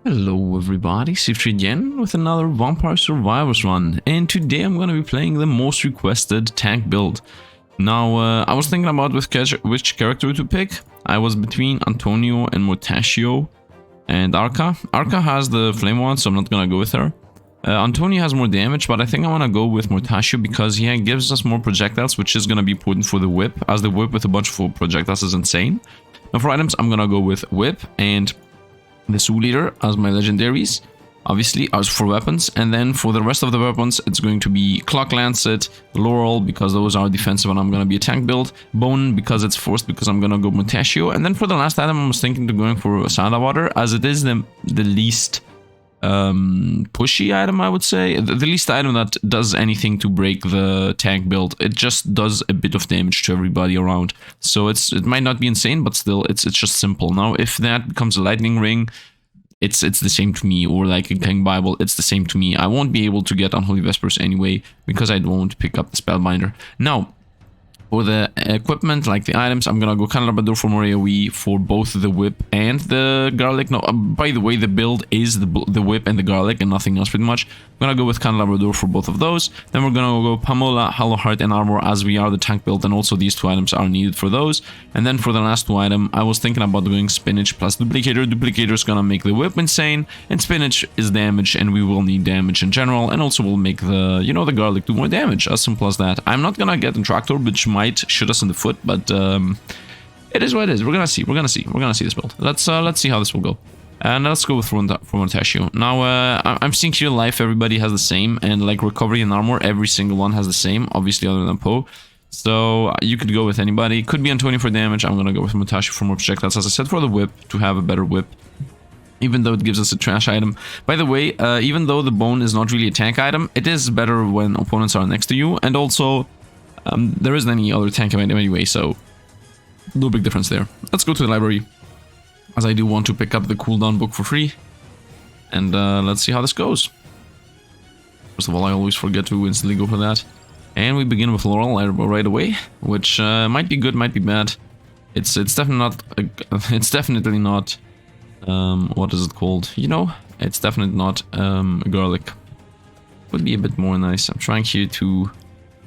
Hello everybody, Sifd again with another Vampire Survivors run, and today I'm gonna be playing the most requested tank build. Now, I was thinking about which character to pick. I was between Antonio and Mortaccio and Arca. Arca has the flame one, so I'm not gonna go with her. Antonio has more damage, but I think I wanna go with Mortaccio because he gives us more projectiles, which is gonna be important for the whip, as the whip with a bunch of projectiles is insane. Now for items, I'm gonna go with whip and the Zoo Leader as my legendaries, obviously, as for weapons. And then for the rest of the weapons, it's going to be Clock Lancet, Laurel, because those are defensive and I'm going to be a tank build, Bone, because it's forced, because I'm going to go Mortaccio. And then for the last item, I was thinking to going for Autobattler, as it is the least pushy item, I would say. The least item that does anything to break the tank build. It just does a bit of damage to everybody around. So it might not be insane, but still it's just simple. Now if that becomes a lightning ring, it's the same to me, or like a King Bible, it's the same to me. I won't be able to get Unholy Vespers anyway, because I won't pick up the Spellbinder. Now, for the equipment, like the items, I'm gonna go Candelabrador for more AoE for both the whip and the garlic. No, by the way, the build is the whip and the garlic and nothing else pretty much. I'm gonna go with Candelabrador for both of those. Then we're gonna go Pamola, Hollow Heart, and Armor, as we are the tank build, and also these two items are needed for those. And then for the last two item, I was thinking about doing Spinach plus Duplicator. Duplicator is gonna make the whip insane, and Spinach is damage, and we will need damage in general, and also will make the, you know, the garlic do more damage, as simple as that. I'm not gonna get a Tractor, which might shoot us in the foot, but it is what it is. We're gonna see this build. Let's see how this will go. And let's go with Mortaccio. Now, I'm seeing here life, everybody has the same, and like recovery and armor, every single one has the same, obviously other than Poe. So you could go with anybody. Could be Antonio for damage. I'm gonna go with Mortaccio for more projectiles, as I said, for the whip, to have a better whip, even though it gives us a trash item. By the way, even though the bone is not really a tank item, it is better when opponents are next to you, and also there isn't any other tank item anyway, so no big difference there. Let's go to the library, as I do want to pick up the cooldown book for free, and let's see how this goes. First of all, I always forget to instantly go for that. And we begin with Laurel right away, which might be good, might be bad. It's definitely not. It's definitely not. What is it called? You know, it's definitely not garlic. Would be a bit more nice. I'm trying here to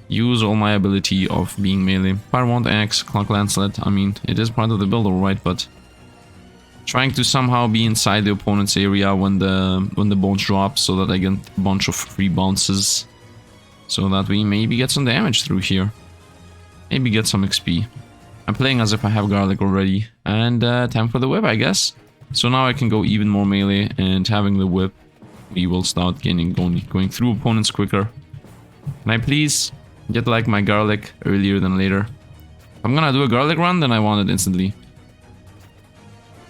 use all my ability of being melee. Fire Wand, Axe, Clock Lancet. I mean, it is part of the build, alright, but trying to somehow be inside the opponent's area when the bones drop, so that I get a bunch of free bounces, so that we maybe get some damage through here, maybe get some XP. I'm playing as if I have garlic already, and time for the whip, I guess. So now I can go even more melee, and having the whip, we will start going through opponents quicker. Can I please get like my garlic earlier than later? If I'm gonna do a garlic run, then I want it instantly.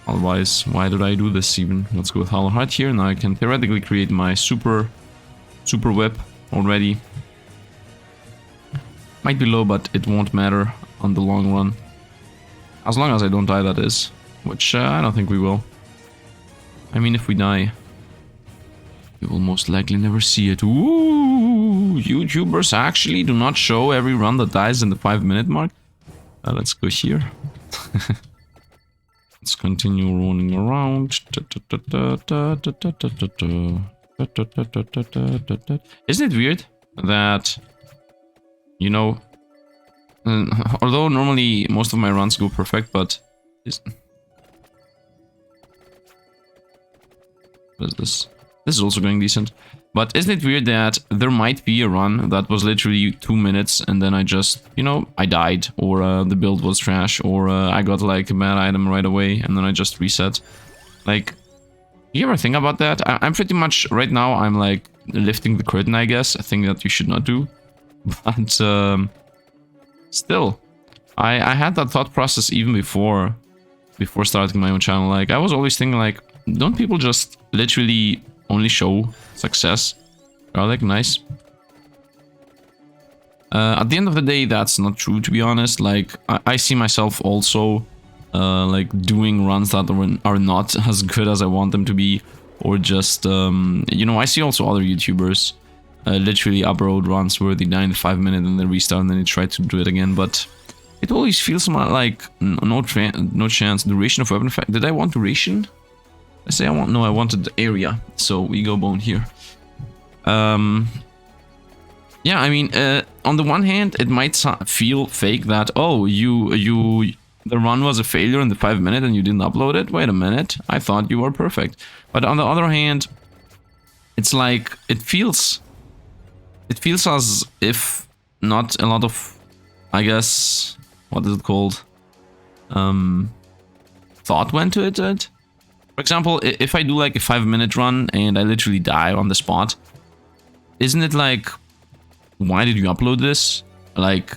Otherwise, why did I do this even? Let's go with Hollow Heart here. Now I can theoretically create my super whip already. Might be low, but it won't matter on the long run. As long as I don't die, that is. Which I don't think we will. I mean, if we die, you will most likely never see it. Ooh, YouTubers actually do not show every run that dies in the 5-minute mark. Let's go here. Let's continue running around. Isn't it weird that, you know, although normally most of my runs go perfect, but what is this? This is also going decent. But isn't it weird that there might be a run that was literally 2 minutes and then I just, you know, I died, or the build was trash, or I got like a bad item right away and then I just reset. Like, you ever think about that? I'm pretty much, right now, I'm like lifting the curtain, I guess. A thing that you should not do. But still, I had that thought process even before starting my own channel. Like, I was always thinking like, don't people just literally only show success? Garlic, nice. At the end of the day, that's not true, to be honest. Like, I see myself also like doing runs that are not as good as I want them to be, or just you know, I see also other YouTubers literally upload runs where they die in the 5-minute and then restart and then they try to do it again, but it always feels like no chance. Duration of weapon effect. Did I want duration? I say I want, no, I wanted the area, so we go bone here. Yeah, I mean, on the one hand, it might feel fake that, oh, the run was a failure in the 5 minute and you didn't upload it. Wait a minute, I thought you were perfect. But on the other hand, it's like, it feels as if not a lot of, I guess, what is it called? Thought went to it. For example, if I do like a 5 minute run and I literally die on the spot, isn't it like, why did you upload this? Like,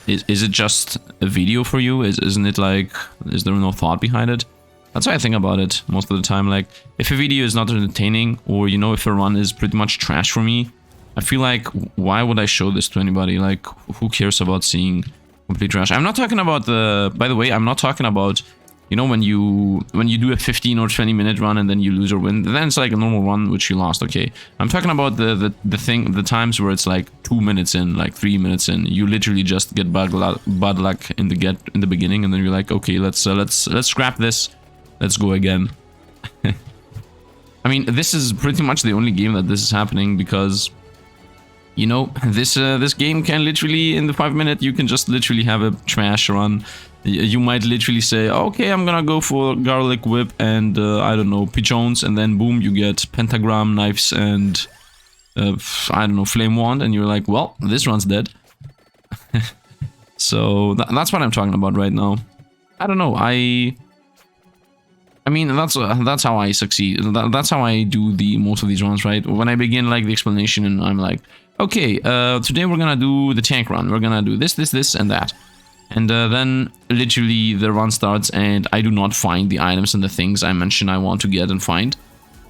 is it just a video for you? Isn't it like, is there no thought behind it? That's how I think about it most of the time. Like, if a video is not entertaining, or, you know, if a run is pretty much trash for me, I feel like, why would I show this to anybody? Like, who cares about seeing complete trash? I'm not talking about the, by the way, I'm not talking about, you know, when you do a 15 or 20 minute run and then you lose or win, then it's like a normal run which you lost, okay? I'm talking about the times where it's like 2 minutes in, like 3 minutes in, you literally just get bad luck in the beginning, and then you're like, okay, let's scrap this, let's go again. I mean, this is pretty much the only game that this is happening, because, you know, this game can literally, in the 5 minute, you can just literally have a trash run. You might literally say, okay, I'm gonna go for garlic whip and, I don't know, pigeons, and then boom, you get pentagram, knives, and, I don't know, flame wand, and you're like, well, this run's dead. So, that's what I'm talking about right now. I don't know, I mean, that's how I succeed. That's how I do most of these runs, right? When I begin, like, the explanation, and I'm like, okay, today we're gonna do the tank run. We're gonna do this, and that. And then literally the run starts and I do not find the items and the things I mentioned I want to get and find.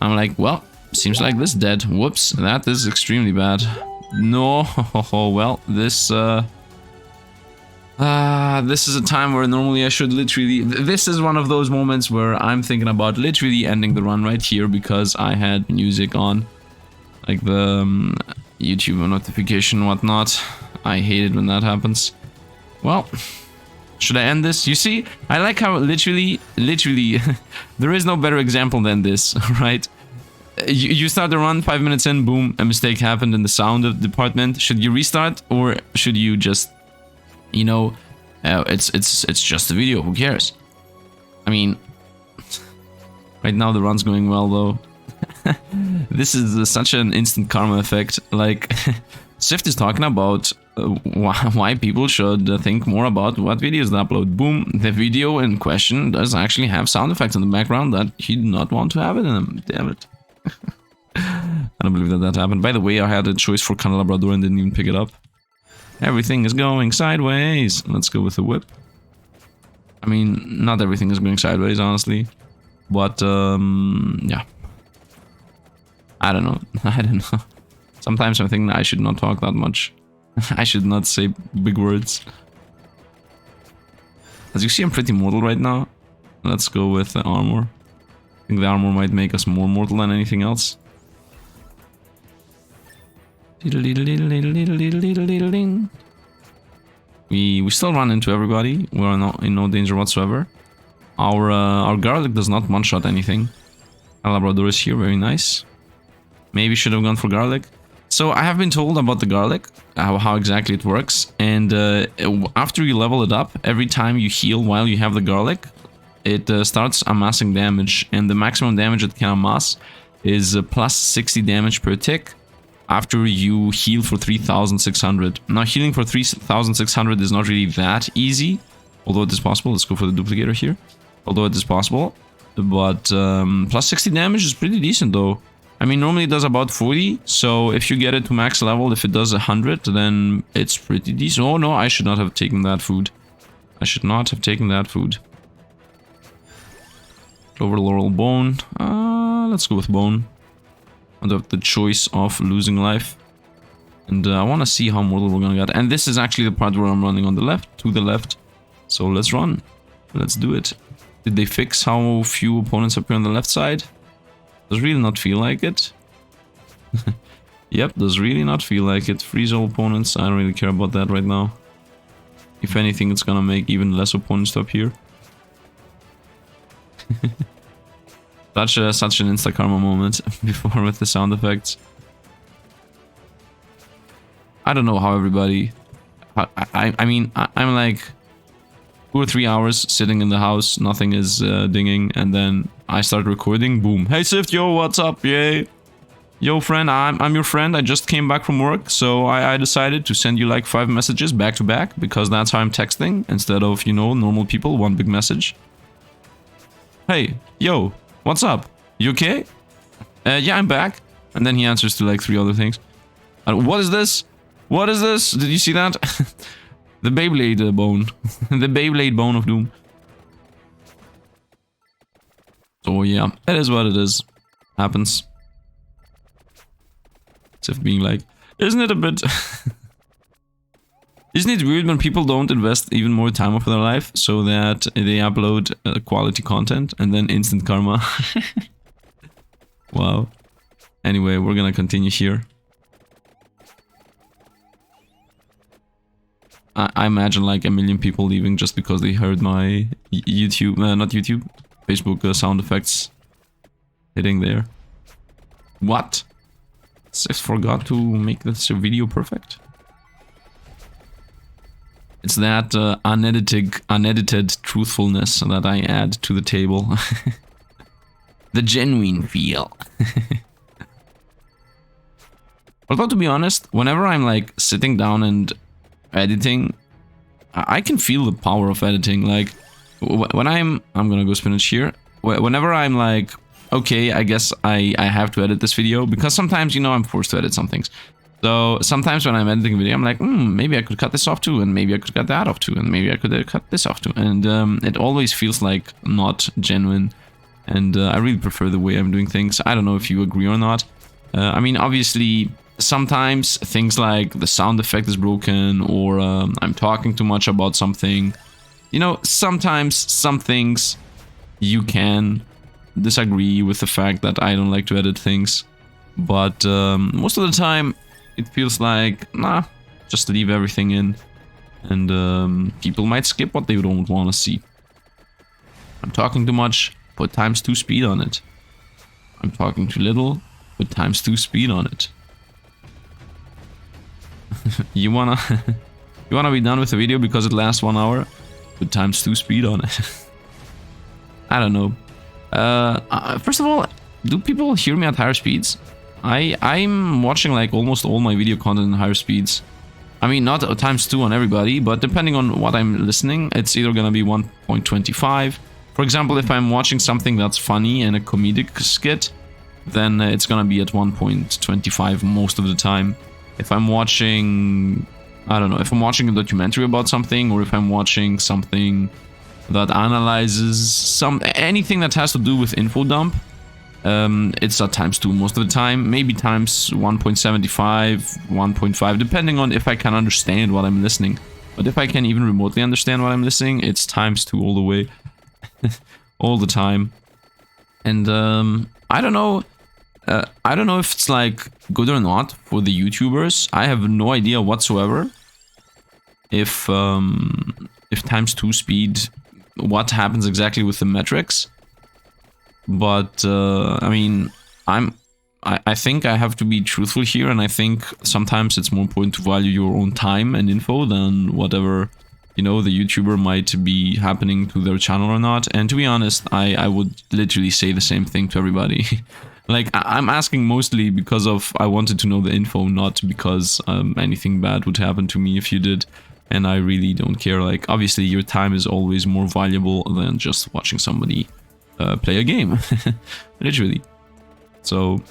I'm like, well, seems like this dead. Whoops, that is extremely bad. No, well, this is a time where normally I should literally... This is one of those moments where I'm thinking about literally ending the run right here, because I had music on. Like the YouTube notification and whatnot. I hate it when that happens. Well, should I end this? You see, I like how literally, there is no better example than this, right? You start the run, 5 minutes in, boom, a mistake happened in the sound department. Should you restart, or should you just, you know, it's just a video, who cares? I mean, right now the run's going well though. This is such an instant karma effect. Like, Sifd is talking about why people should think more about what videos they upload. Boom, the video in question does actually have sound effects in the background that he did not want to have it in them. Damn it. I don't believe that happened. By the way, I had a choice for Labrador and didn't even pick it up. Everything is going sideways. Let's go with the whip. I mean, not everything is going sideways, honestly. But, yeah. I don't know. Sometimes I'm thinking I should not talk that much. I should not say big words. As you see, I'm pretty mortal right now. Let's go with the armor. I think the armor might make us more mortal than anything else. We still run into everybody. We're not in no danger whatsoever. Our garlic does not one-shot anything. Our Labrador is here, very nice. Maybe should have gone for garlic. So I have been told about the garlic, how exactly it works, and after you level it up, every time you heal while you have the garlic, it starts amassing damage, and the maximum damage it can amass is plus 60 damage per tick after you heal for 3,600. Now, healing for 3,600 is not really that easy, although it is possible. Let's go for the duplicator here. Although it is possible, but plus 60 damage is pretty decent though. I mean, normally it does about 40, so if you get it to max level, if it does 100, then it's pretty decent. Oh no, I should not have taken that food. I should not have taken that food. Clover, laurel, bone. Let's go with bone. I have the choice of losing life. And I want to see how mortal we're gonna get. And this is actually the part where I'm running on the left, to the left. So let's run. Let's do it. Did they fix how few opponents appear on the left side? Does really not feel like it. Yep, does really not feel like it. Freeze all opponents. I don't really care about that right now. If anything, it's gonna make even less opponents to appear. Such an insta karma moment before with the sound effects. I don't know how everybody. I mean, I'm like 2 or 3 hours sitting in the house, nothing is dinging, and then I start recording. Boom! Hey Sifd, yo, what's up? Yay! Yo, friend, I'm your friend. I just came back from work, so I decided to send you like 5 messages back to back because that's how I'm texting instead of, you know, normal people, one big message. Hey, yo, what's up? You okay? Yeah, I'm back. And then he answers to like 3 other things. What is this? What is this? Did you see that? The Beyblade bone. The Beyblade bone of doom. So yeah, it is what it is. Happens. Sifd being like, isn't it a bit... Isn't it weird when people don't invest even more time of their life so that they upload quality content and then instant karma? Wow. Anyway, we're gonna continue here. I imagine like a million people leaving just because they heard my YouTube, not YouTube, Facebook sound effects hitting there. What? Sifd forgot to make this video perfect? It's that unedited truthfulness that I add to the table. The genuine feel. Although to be honest, whenever I'm like sitting down and editing, I can feel the power of editing. Like when I'm gonna go spinach here. Whenever I'm like, okay, I guess I have to edit this video, because sometimes, you know, I'm forced to edit some things. So sometimes when I'm editing a video, I'm like, maybe I could cut this off too, and maybe I could cut that off too, and maybe I could cut this off too. And it always feels like not genuine. And I really prefer the way I'm doing things. I don't know if you agree or not. I mean, obviously, sometimes things like the sound effect is broken, or I'm talking too much about something. You know, sometimes some things you can disagree with the fact that I don't like to edit things. But most of the time, it feels like, nah, just leave everything in. And people might skip what they don't want to see. I'm talking too much, put ×2 speed on it. I'm talking too little, put ×2 speed on it. You wanna be done with the video because it lasts 1 hour? Put ×2 speed on it. I don't know. First of all, do people hear me at higher speeds? I'm watching like almost all my video content in higher speeds. I mean, not ×2 on everybody, but depending on what I'm listening, it's either gonna be 1.25. For example, if I'm watching something that's funny and a comedic skit, then it's gonna be at 1.25 most of the time. If I'm watching, I don't know, if I'm watching a documentary about something, or if I'm watching something that analyzes anything that has to do with info dump, it's at ×2 most of the time, maybe times 1.75, 1.5, depending on if I can understand what I'm listening. But if I can even remotely understand what I'm listening, it's ×2 all the way. All the time. And I don't know if it's like good or not for the YouTubers. I have no idea whatsoever if ×2 speed, what happens exactly with the metrics. But I mean, I think I have to be truthful here, and I think sometimes it's more important to value your own time and info than whatever, you know, the YouTuber might be happening to their channel or not. And to be honest, I would literally say the same thing to everybody. Like, I'm asking mostly because of I wanted to know the info, not because anything bad would happen to me if you did. And I really don't care. Like, obviously your time is always more valuable than just watching somebody play a game. Literally. So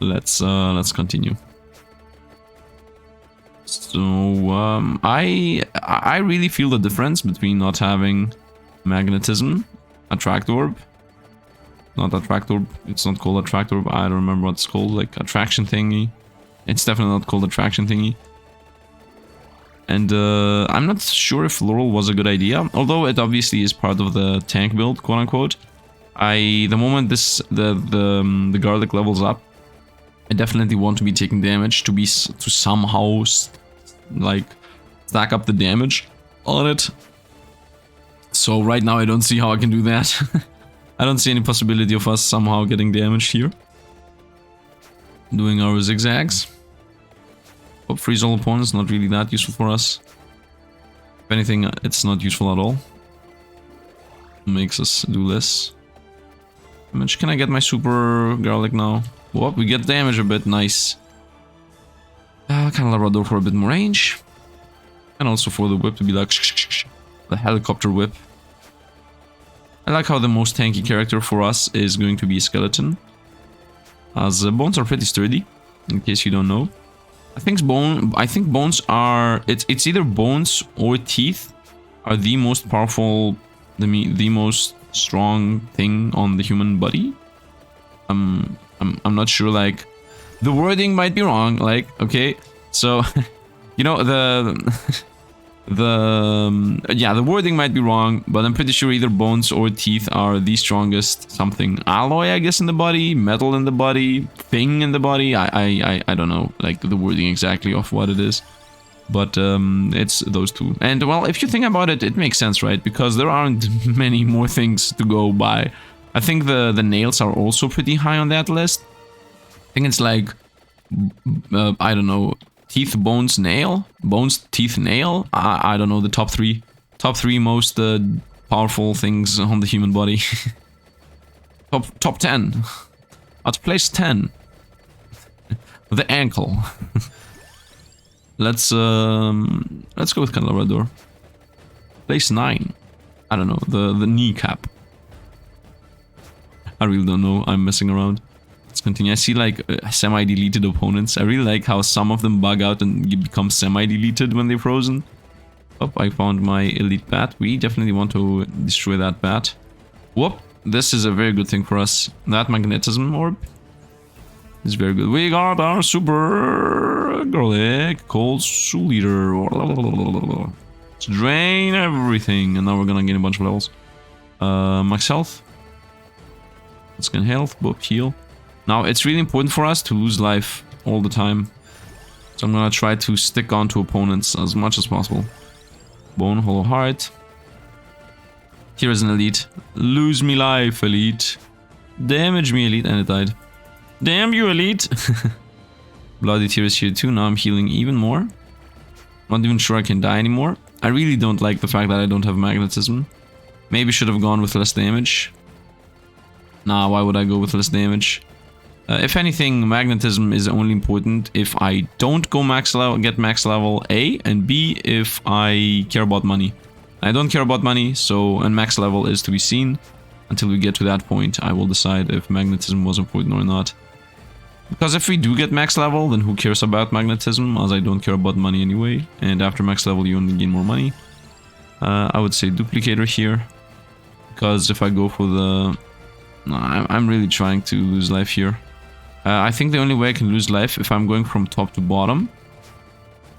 let's continue. So I really feel the difference between not having magnetism, attract orb, not attract orb, it's not called attract orb, I don't remember what it's called, like attraction thingy. It's definitely not called attraction thingy. And I'm not sure if Laurel was a good idea, although it obviously is part of the tank build, quote unquote. The moment the garlic levels up, I definitely want to be taking damage to somehow like stack up the damage on it. So right now I don't see how I can do that. I don't see any possibility of us somehow getting damaged here. Doing our zigzags. Hope freeze all opponents, not really that useful for us. If anything, it's not useful at all. Makes us do less damage. Can I get my super garlic now? Whoop, we get damage a bit, nice. Candelabra door for a bit more range. And also for the whip to be like the helicopter whip. I like how the most tanky character for us is going to be a skeleton. As bones are pretty sturdy, in case you don't know. I think bones are... It's either bones or teeth are the most powerful, the most strong thing on the human body. I'm not sure, like... The wording might be wrong, like, okay, so... You know, the wording might be wrong, but I'm pretty sure either bones or teeth are the strongest something. Alloy, I guess, in the body, metal in the body, thing in the body. I don't know, like, the wording exactly of what it is. But it's those two. And, well, if you think about it, it makes sense, right? Because there aren't many more things to go by. I think the nails are also pretty high on that list. I think it's like, I don't know... Teeth, bones, nail? Bones, teeth, nail? I don't know, the top three. Top three most powerful things on the human body. top 10. At place 10. The ankle. Let's go with Candelabra door. Place 9. I don't know, the kneecap. I really don't know, I'm messing around. Let's continue. I see like semi-deleted opponents. I really like how some of them bug out and you become semi-deleted when they're frozen. Oh, I found my elite bat. We definitely want to destroy that bat. Whoop! This is a very good thing for us. That magnetism orb is very good. We got our super garlic cold soul eater. Let's drain everything, and now we're gonna gain a bunch of levels. Max health. Let's gain health, boop, heal. Now, it's really important for us to lose life all the time. So I'm gonna try to stick on to opponents as much as possible. Bone, hollow heart. Here is an elite. Lose me life, elite. Damage me, elite. And it died. Damn you, elite. Bloody tear is here too. Now I'm healing even more. Not even sure I can die anymore. I really don't like the fact that I don't have magnetism. Maybe should have gone with less damage. Nah, why would I go with less damage? If anything, magnetism is only important if I don't go max level, get max level A, and B, if I care about money. I don't care about money, so and max level is to be seen. Until we get to that point, I will decide if magnetism was important or not. Because if we do get max level, then who cares about magnetism, as I don't care about money anyway. And after max level, you only gain more money. I would say duplicator here. Because if I go for the... No, I'm really trying to lose life here. I think the only way I can lose life if I'm going from top to bottom.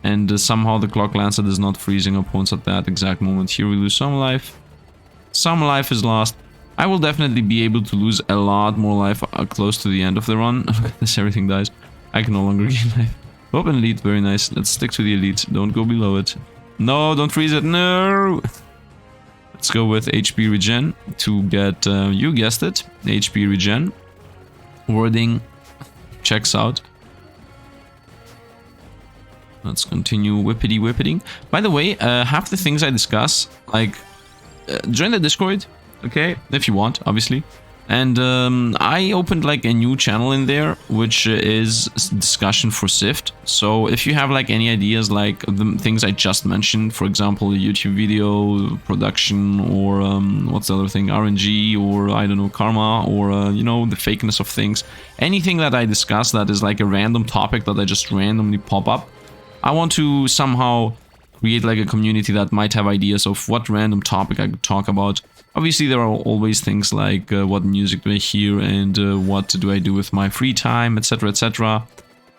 And somehow the clock lancet is not freezing opponents at that exact moment. Here we lose some life. Some life is lost. I will definitely be able to lose a lot more life close to the end of the run. Look at this, everything dies. I can no longer gain life. Open elite, very nice. Let's stick to the elite. Don't go below it. No, don't freeze it. No! Let's go with HP regen to get, you guessed it, HP regen. Wording checks out. Let's continue whippity. By the way, half the things I discuss, like, join the Discord, okay, if you want, obviously. And I opened like a new channel in there, which is discussion for Sifd. So if you have like any ideas, like the things I just mentioned, for example, a YouTube video production, or what's the other thing, RNG, or I don't know, karma, or you know, the fakeness of things, anything that I discuss that is like a random topic that I just randomly pop up, I want to somehow create like a community that might have ideas of what random topic I could talk about. Obviously, there are always things like what music do I hear and what do I do with my free time, etc, etc.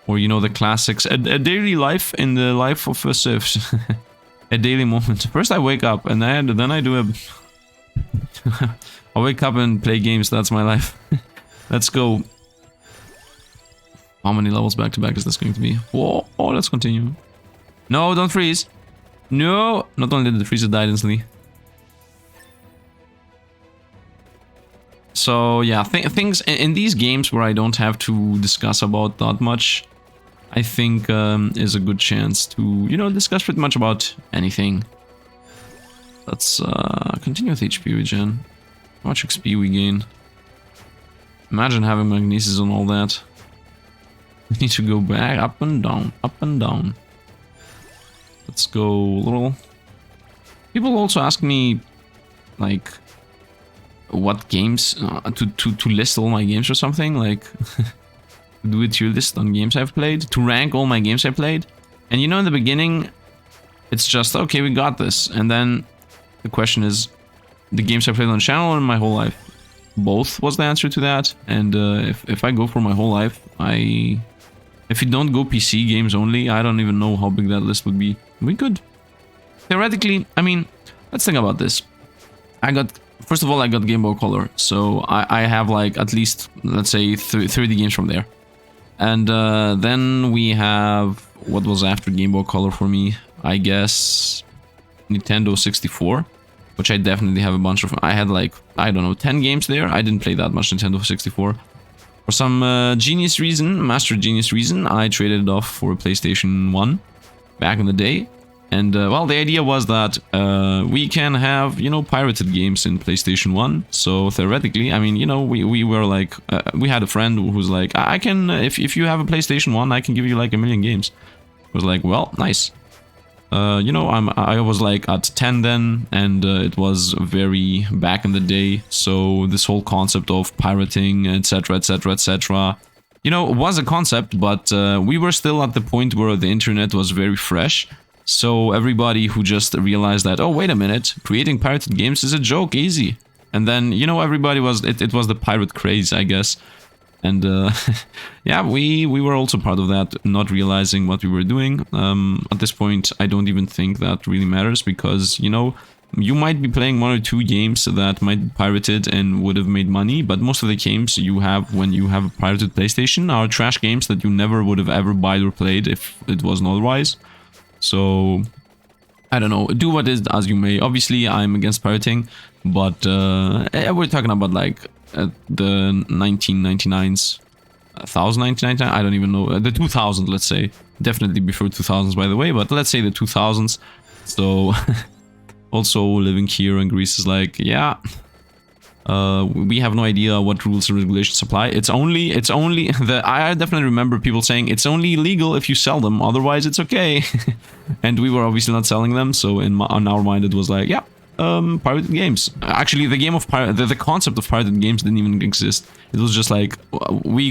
Or, you know, the classics. A daily life in the life of a Sifd. A daily moment. First I wake up and then I do a... I wake up and play games, that's my life. Let's go. How many levels back to back is this going to be? Whoa, oh, let's continue. No, don't freeze. No! Not only did the freezer die instantly. So yeah, things in these games where I don't have to discuss about that much, I think is a good chance to, you know, discuss pretty much about anything. Let's continue with HP regen. How much XP we gain? Imagine having magnesis and all that. We need to go back, up and down, up and down. Let's go little. People also ask me, like, what games to list all my games or something, like do a tier list on games I've played, to rank all my games I played. And you know, in the beginning, it's just okay, we got this, and then the question is the games I played on the channel or my whole life. Both was the answer to that. And if I go for my whole life, if you don't go PC games only, I don't even know how big that list would be. We could theoretically, I mean, let's think about this. First of all, I got Game Boy Color, so I have like at least, let's say, 30 games from there. And then we have, what was after Game Boy Color for me? I guess Nintendo 64, which I definitely have a bunch of. I had like, I don't know, 10 games there. I didn't play that much Nintendo 64. For some genius reason, master genius reason, I traded it off for a PlayStation 1 back in the day. And, well, the idea was that we can have, you know, pirated games in PlayStation 1. So, theoretically, I mean, you know, we were like, we had a friend who was like, I can, if you have a PlayStation 1, I can give you like 1 million games. I was like, well, nice. You know, I was like at 10 then, and it was very back in the day. So, this whole concept of pirating, etc., etc., etc., you know, was a concept, but we were still at the point where the internet was very fresh. So everybody who just realized that, oh, wait a minute, creating pirated games is a joke, easy. And then, you know, everybody was, it was the pirate craze, I guess. And yeah, we were also part of that, not realizing what we were doing. At this point, I don't even think that really matters because, you know, you might be playing 1 or 2 games that might be pirated and would have made money, but most of the games you have when you have a pirated PlayStation are trash games that you never would have ever bought or played if it wasn't otherwise. So, I don't know, do what is as you may. Obviously, I'm against pirating, but we're talking about like the 1999s, 1099, I don't even know, the 2000s, let's say. Definitely before 2000s, by the way, but let's say the 2000s. So, also living here in Greece is like, yeah, we have no idea what rules and regulations apply. It's only I definitely remember people saying it's only illegal if you sell them, otherwise it's okay. And we were obviously not selling them, so on our mind it was like, yeah, pirated games. Actually, the game of the concept of pirated games didn't even exist. It was just like, we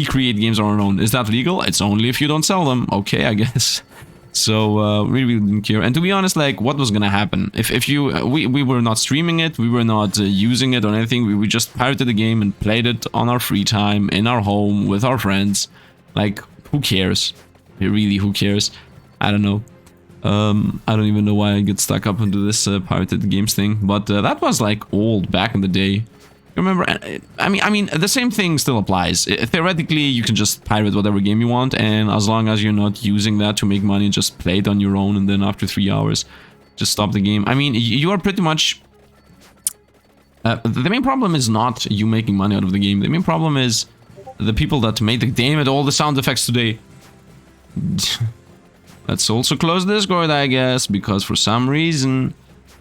create games on our own. Is that legal? It's only if you don't sell them. Okay, I guess. So we really didn't care. And to be honest, like, what was gonna happen if you we were not streaming it, we were not using it or anything. We just pirated the game and played it on our free time in our home with our friends. Like, who cares? Really, who cares? I don't know. I don't even know why I get stuck up into this pirated games thing. But that was like old back in the day. Remember, I mean, the same thing still applies. Theoretically, you can just pirate whatever game you want, and as long as you're not using that to make money, just play it on your own, and then after 3 hours, just stop the game. I mean, you are pretty much... the main problem is not you making money out of the game. The main problem is the people that made the... Damn it, all the sound effects today. Let's also close Discord, I guess, because for some reason...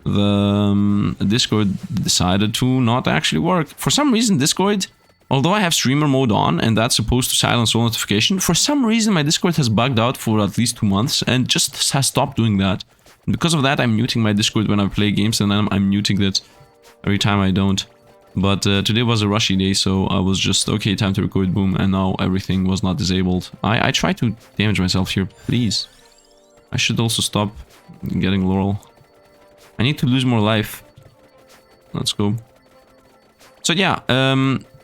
the Discord decided to not actually work. For some reason, Discord, although I have streamer mode on, and that's supposed to silence all notification, for some reason my Discord has bugged out for at least 2 months and just has stopped doing that. And because of that, I'm muting my Discord when I play games, and then I'm muting it every time I don't. But today was a rushy day, so I was just, okay, time to record, boom, and now everything was not disabled. I tried to damage myself here, please. I should also stop getting Laurel. I need to lose more life. Let's go. So yeah,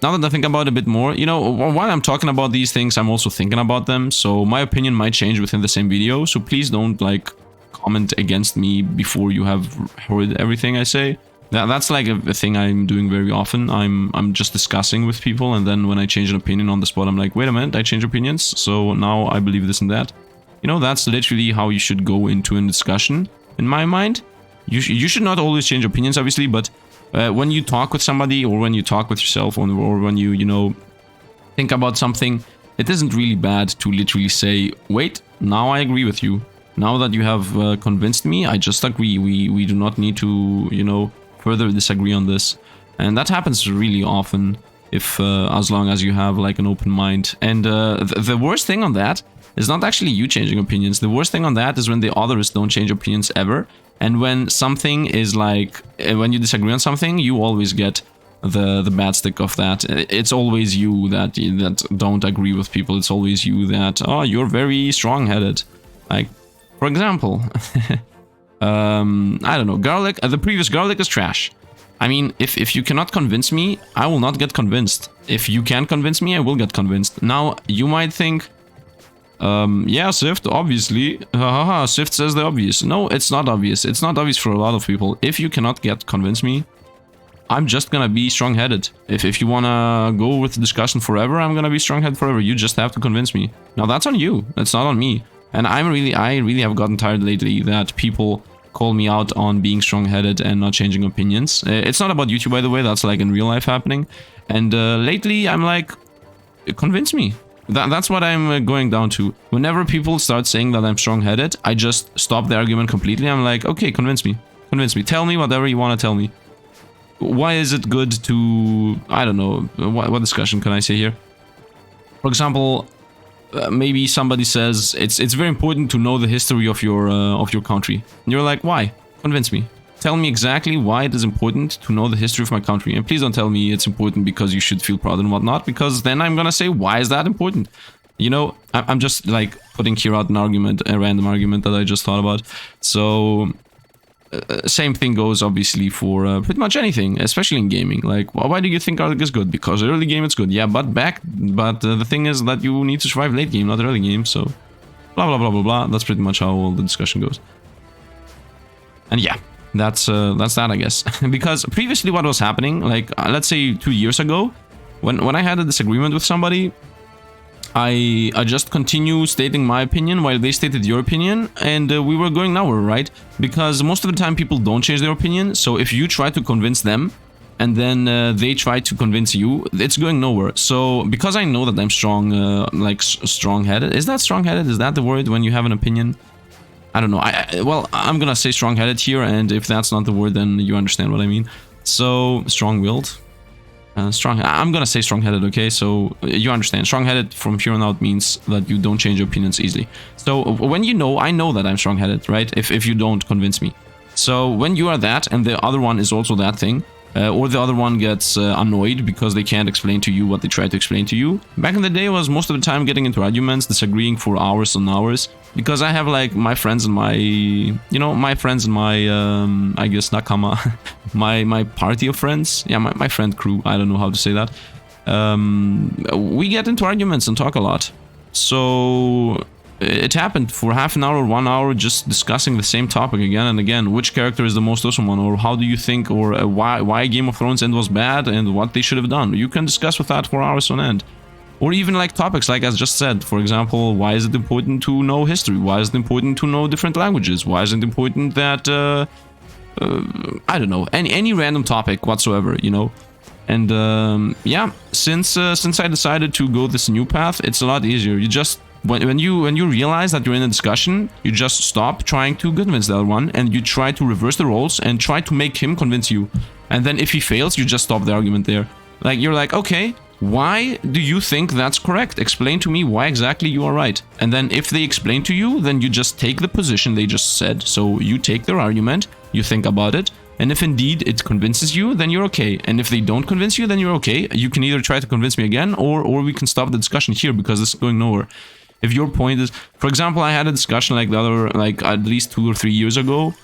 now that I think about it a bit more, you know, while I'm talking about these things, I'm also thinking about them. So my opinion might change within the same video. So please don't, like, comment against me before you have heard everything I say. That's like a thing I'm doing very often. I'm just discussing with people, and then when I change an opinion on the spot, I'm like, wait a minute, I change opinions. So now I believe this and that. You know, that's literally how you should go into a discussion, in my mind. You should not always change opinions, obviously, but When you talk with somebody, or when you talk with yourself, or when you know, think about something, it isn't really bad to literally say, wait, now I agree with you. Now that you have convinced me, I just agree. We do not need to, you know, further disagree on this. And that happens really often, if as long as you have like an open mind. And the worst thing on that is not actually you changing opinions. The worst thing on that is when the others don't change opinions ever. And when something is like, when you disagree on something, you always get the bad stick of that. It's always you that don't agree with people. It's always you that, oh, you're very strong-headed. Like, for example, I don't know, garlic. The previous garlic is trash. I mean, if you cannot convince me, I will not get convinced. If you can convince me, I will get convinced. Now, you might think, yeah, Sifd, obviously. Haha, Sifd says the obvious. No, it's not obvious. It's not obvious for a lot of people. If you cannot convince me, I'm just gonna be strong-headed. If you wanna go with the discussion forever, I'm gonna be strong-headed forever. You just have to convince me. Now, that's on you. That's not on me. And I really have gotten tired lately that people call me out on being strong-headed and not changing opinions. It's not about YouTube, by the way. That's like in real life happening. And lately, I'm like, convince me. That's what I'm going down to. Whenever people start saying that I'm strong-headed, I just stop the argument completely. I'm like, okay, convince me. Convince me. Tell me whatever you want to tell me. Why is it good to... I don't know. What discussion can I say here? For example... maybe somebody says it's very important to know the history of your country. And you're like, why? Convince me. Tell me exactly why it is important to know the history of my country. And please don't tell me it's important because you should feel proud and whatnot, because then I'm gonna say, why is that important? You know, I'm just like putting here out an argument, a random argument that I just thought about. So same thing goes obviously for pretty much anything, especially in gaming. Like, why do you think garlic is good? Because early game it's good. Yeah, but the thing is that you need to survive late game, not early game. So blah blah blah blah blah. That's pretty much how all the discussion goes. And yeah, that's that, I guess. Because previously what was happening, like let's say 2 years ago, when I had a disagreement with somebody, I just continue stating my opinion while they stated your opinion, and we were going nowhere, right? Because most of the time people don't change their opinion, so if you try to convince them, and then they try to convince you, it's going nowhere. So, because I know that I'm strong, like strong-headed, is that strong-headed? Is that the word when you have an opinion? I don't know. Well, I'm gonna say strong-headed here, and if that's not the word, then you understand what I mean. So, strong-willed. I'm gonna say strong-headed, okay? So you understand. Strong-headed from here on out means that you don't change your opinions easily. So when you know, I know that I'm strong-headed, right? If you don't convince me. So when you are that, and the other one is also that thing, or the other one gets annoyed because they can't explain to you what they try to explain to you. Back in the day, I was most of the time getting into arguments, disagreeing for hours and hours, because I have like my friends and my, you know, my friends and my, I guess nakama, my party of friends. Yeah, my friend crew. I don't know how to say that. We get into arguments and talk a lot. So it happened for half an hour or 1 hour just discussing the same topic again and again. Which character is the most awesome one, or how do you think, or why Game of Thrones end was bad and what they should have done. You can discuss with that for hours on end. Or even like topics like I just said, for example, why is it important to know history? Why is it important to know different languages? Why is it important that, I don't know, any random topic whatsoever, you know? And yeah, since I decided to go this new path, it's a lot easier. You just... When you realize that you're in a discussion, you just stop trying to convince the other one, and you try to reverse the roles and try to make him convince you. And then if he fails, you just stop the argument there. Like, you're like, okay, why do you think that's correct? Explain to me why exactly you are right. And then if they explain to you, then you just take the position they just said. So you take their argument, you think about it, and if indeed it convinces you, then you're okay. And if they don't convince you, then you're okay. You can either try to convince me again, or we can stop the discussion here because this is going nowhere. If your point is, for example, I had a discussion like the other, like at least 2 or 3 years ago,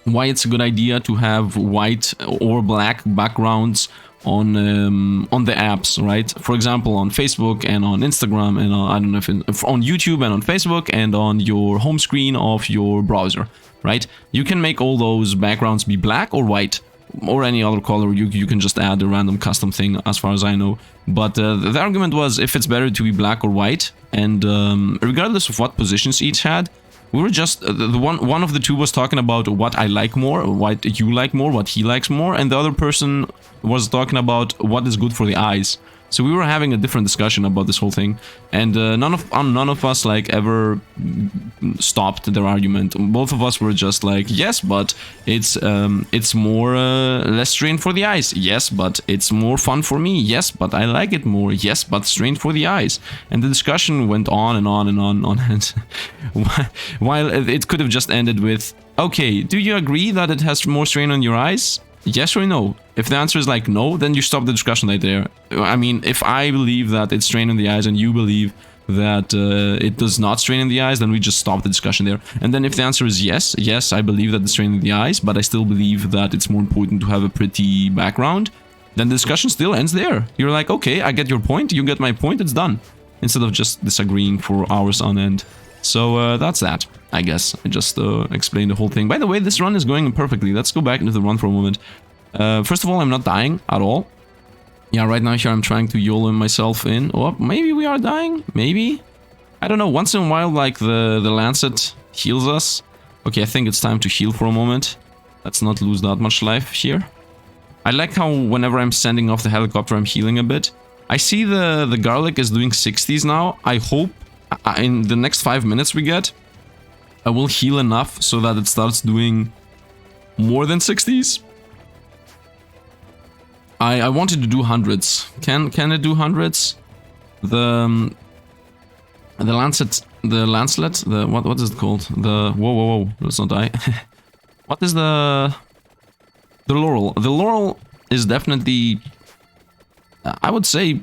why it's a good idea to have white or black backgrounds on the apps, right? For example, on Facebook and on Instagram and on, I don't know if on YouTube and on Facebook and on your home screen of your browser, right? You can make all those backgrounds be black or white, or any other color. You can just add a random custom thing, as far as I know. But the argument was if it's better to be black or white, and regardless of what positions each had, We were just the one of the two was talking about what I like more, what you like more, what he likes more, and the other person was talking about what is good for the eyes. So we were having a different discussion about this whole thing, and none of us like ever stopped their argument. Both of us were just like, yes, but it's more less strain for the eyes. Yes, but it's more fun for me. Yes, but I like it more. Yes, but strain for the eyes. And the discussion went on and on and on and on. And while it could have just ended with, okay, do you agree that it has more strain on your eyes? Yes or no? If the answer is like no, then you stop the discussion right there. I mean, if I believe that it's strain in the eyes and you believe that it does not strain in the eyes, then we just stop the discussion there. And then if the answer is yes, yes, I believe that it's strain in the eyes, but I still believe that it's more important to have a pretty background, then the discussion still ends there. You're like, okay, I get your point, you get my point, it's done. Instead of just disagreeing for hours on end. So that's that, I guess. I just explained the whole thing. By the way, this run is going perfectly. Let's go back into the run for a moment. First of all, I'm not dying at all. Yeah, right now here I'm trying to YOLO myself in. Oh, maybe we are dying? Maybe? I don't know. Once in a while, like, the Lancet heals us. Okay, I think it's time to heal for a moment. Let's not lose that much life here. I like how whenever I'm sending off the helicopter, I'm healing a bit. I see the garlic is doing 60s now. I hope in the next 5 minutes we get, I will heal enough so that it starts doing more than 60s. I wanted to do hundreds. Can it do hundreds? The Lancet, what is it called? The whoa, let's not die. What is the Laurel? The Laurel is definitely, I would say,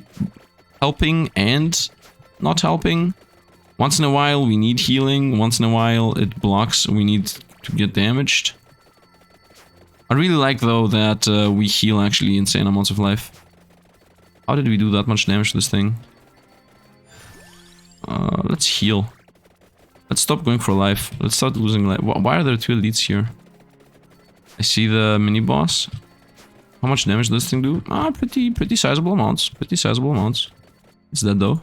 helping and not helping. Once in a while we need healing, once in a while it blocks, we need to get damaged. I really like though that we heal actually insane amounts of life. How did we do that much damage to this thing? Let's heal. Let's stop going for life. Let's start losing life. Why are there two elites here? I see the mini boss. How much damage does this thing do? Pretty sizable amounts. Pretty sizable amounts. It's dead though.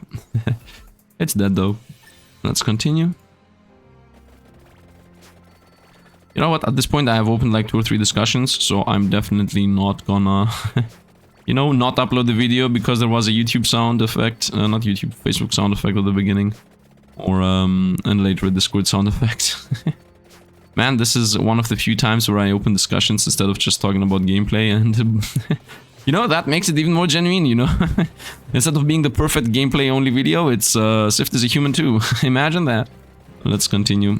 It's dead though. Let's continue. You know what, at this point I have opened like 2 or 3 discussions, so I'm definitely not gonna, you know, not upload the video because there was a YouTube sound effect, not YouTube, Facebook sound effect at the beginning, or and later a Discord sound effect. Man, this is one of the few times where I open discussions instead of just talking about gameplay, and you know, that makes it even more genuine, you know. Instead of being the perfect gameplay only video, it's Sifd is a human too. Imagine that. Let's continue.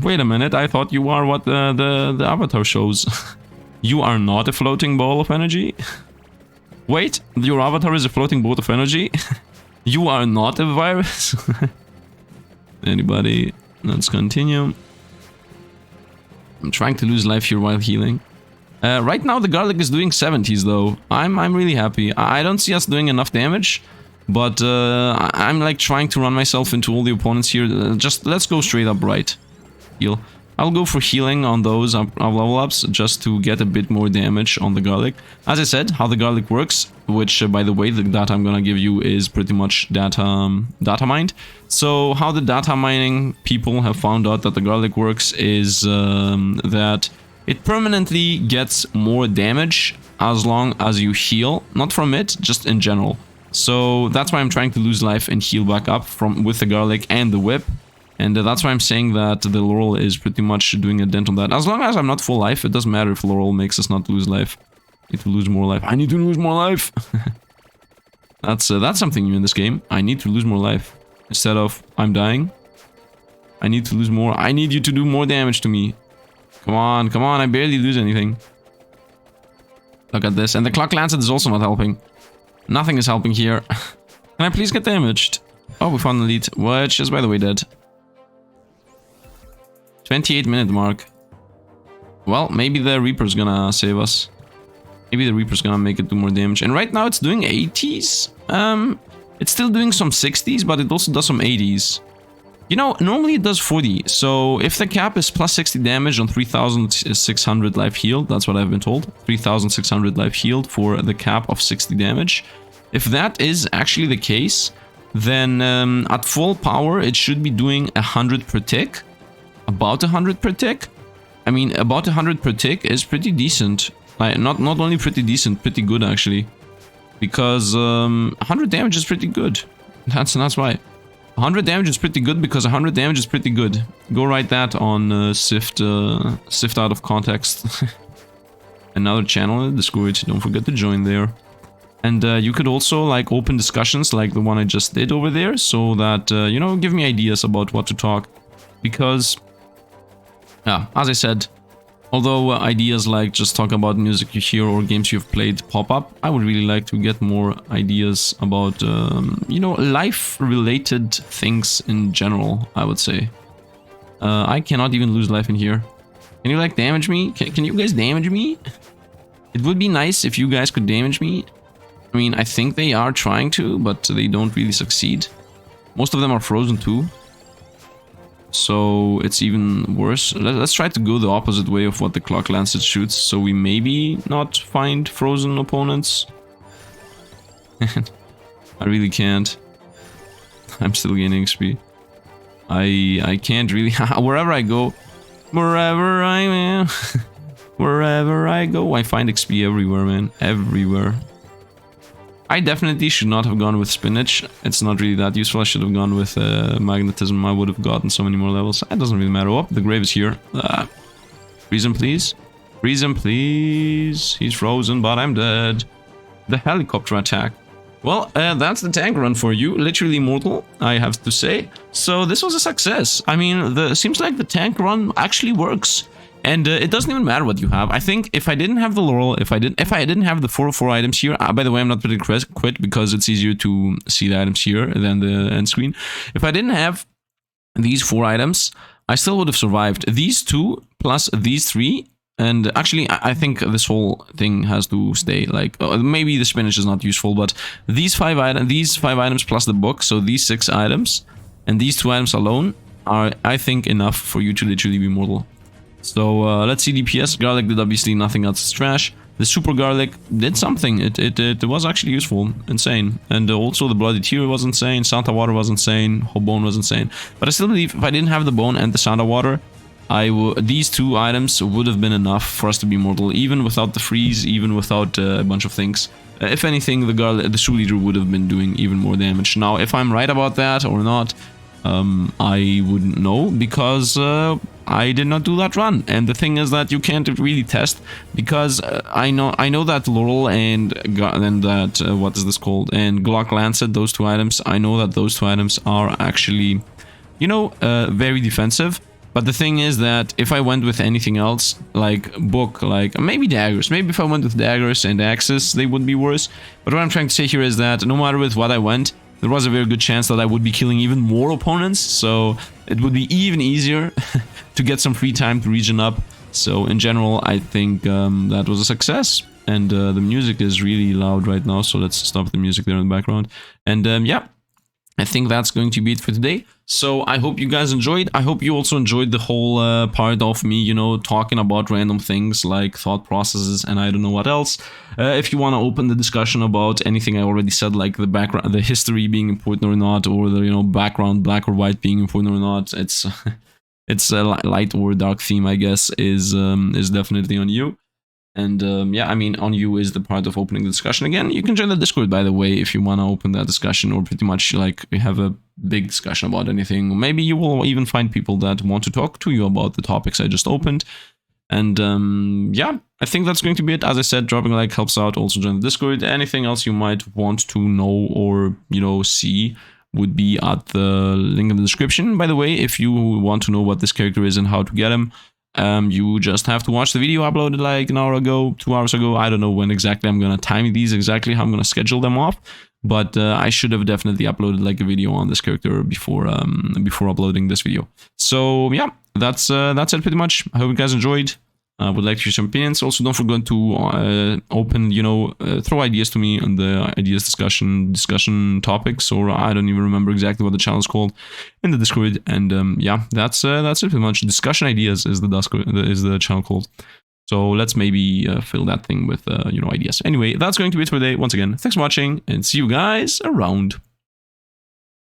Wait a minute, I thought you are what the avatar shows. You are not a floating ball of energy? Wait, your avatar is a floating bolt of energy? You are not a virus? Anybody? Let's continue. I'm trying to lose life here while healing. Right now the garlic is doing 70s though. I'm really happy. I don't see us doing enough damage, but I'm like trying to run myself into all the opponents here. Just let's go straight up right. Heal. I'll go for healing on those level ups just to get a bit more damage on the garlic. As I said, how the garlic works, which by the way the data I'm gonna give you is pretty much data mined. So how the data mining people have found out that the garlic works is that it permanently gets more damage as long as you heal, not from it, just in general. So that's why I'm trying to lose life and heal back up with the garlic and the whip. And that's why I'm saying that the Laurel is pretty much doing a dent on that. As long as I'm not full life, it doesn't matter if Laurel makes us not lose life. I need to lose more life. I need to lose more life! That's something new in this game. I need to lose more life. Instead of, I'm dying. I need to lose more. I need you to do more damage to me. Come on, I barely lose anything. Look at this. And the Clock Lancet is also not helping. Nothing is helping here. Can I please get damaged? Oh, we found an elite, which is by the way dead. 28-minute mark. Well, maybe the Reaper's gonna save us. Maybe the Reaper's gonna make it do more damage. And right now it's doing 80s. It's still doing some 60s, but it also does some 80s. You know, normally it does 40. So if the cap is plus 60 damage on 3,600 life healed, that's what I've been told. 3,600 life healed for the cap of 60 damage. If that is actually the case, then at full power it should be doing 100 per tick. About 100 per tick. I mean, about 100 per tick is pretty decent. Like, not only pretty decent, pretty good actually. Because 100 damage is pretty good. That's why. 100 damage is pretty good because 100 damage is pretty good. Go write that on Sifd out of context. Another channel in the Discord, don't forget to join there. And you could also like open discussions like the one I just did over there, so that, you know, give me ideas about what to talk. Because, yeah, as I said, although ideas like just talk about music you hear or games you've played pop up, I would really like to get more ideas about, you know, life-related things in general, I would say. I cannot even lose life in here. Can you, like, damage me? Can you guys damage me? It would be nice if you guys could damage me. I mean, I think they are trying to, but they don't really succeed. Most of them are frozen too. So it's even worse. Let's try to go the opposite way of what the Clock Lancet shoots, so we maybe not find frozen opponents. I really can't. I'm still gaining XP. I can't really. Wherever I go, wherever I am, wherever I go, I find XP everywhere, man. Everywhere. I definitely should not have gone with Spinach. It's not really that useful. I should have gone with Magnetism. I would have gotten so many more levels. It doesn't really matter. Oh, the grave is here. Freeze him, please. Freeze him, please. He's frozen, but I'm dead. The helicopter attack. Well, that's the tank run for you. Literally mortal, I have to say. So this was a success. I mean, seems like the tank run actually works. And it doesn't even matter what you have. I think if I didn't have the laurel, if I didn't have the 404 items here, by the way, I'm not putting quit because it's easier to see the items here than the end screen. If I didn't have these 4 items, I still would have survived. These 2 plus these 3, and actually, I think this whole thing has to stay. Like maybe the spinach is not useful, but these 5 items plus the book, so these 6 items, and these 2 items alone are, I think, enough for you to literally be mortal. So let's see DPS. Garlic did obviously nothing else. It's trash. The super garlic did something. It was actually useful. Insane. And also the bloody tear was insane. Santa water was insane. Whole bone was insane. But I still believe if I didn't have the bone and the Santa water, these 2 items would have been enough for us to be mortal, even without the freeze, even without a bunch of things. If anything, the Soul Eater would have been doing even more damage. Now, if I'm right about that or not, I wouldn't know, because I did not do that run. And the thing is that you can't really test, because I know that Laurel and that what is this called, and Glock Lancet, those 2 items, I know that those 2 items are actually, you know, very defensive. But the thing is that if I went with anything else, like book, like maybe daggers, maybe if I went with daggers and axes, they would be worse. But what I'm trying to say here is that no matter with what I went, there was a very good chance that I would be killing even more opponents, so it would be even easier to get some free time to region up. So in general, I think that was a success. And the music is really loud right now, so let's stop the music there in the background. And yeah, I think that's going to be it for today. So I hope you guys enjoyed. I hope you also enjoyed the whole part of me, you know, talking about random things like thought processes and I don't know what else. If you want to open the discussion about anything I already said, like the background, the history being important or not, or the, you know, background black or white being important or not, it's it's a light or dark theme, I guess, is definitely on you. And yeah, I mean, on you is the part of opening the discussion. Again, you can join the Discord, by the way, if you want to open that discussion, or pretty much like have a big discussion about anything. Maybe you will even find people that want to talk to you about the topics I just opened. And yeah, I think that's going to be it. As I said, dropping a like helps out. Also join the Discord. Anything else you might want to know or, you know, see would be at the link in the description. By the way, if you want to know what this character is and how to get him, you just have to watch the video uploaded like an hour ago, 2 hours ago. I don't know when exactly I'm gonna time these, exactly how I'm gonna schedule them off, but I should have definitely uploaded like a video on this character before uploading this video. So yeah, that's it pretty much. I hope you guys enjoyed. I would like to hear some opinions. Also, don't forget to open, you know, throw ideas to me on the ideas discussion topics, or I don't even remember exactly what the channel is called, in the Discord. And yeah, that's it pretty much. Discussion ideas is the channel called. So let's maybe fill that thing with you know, ideas. Anyway, that's going to be it for today. Once again, thanks for watching, and see you guys around.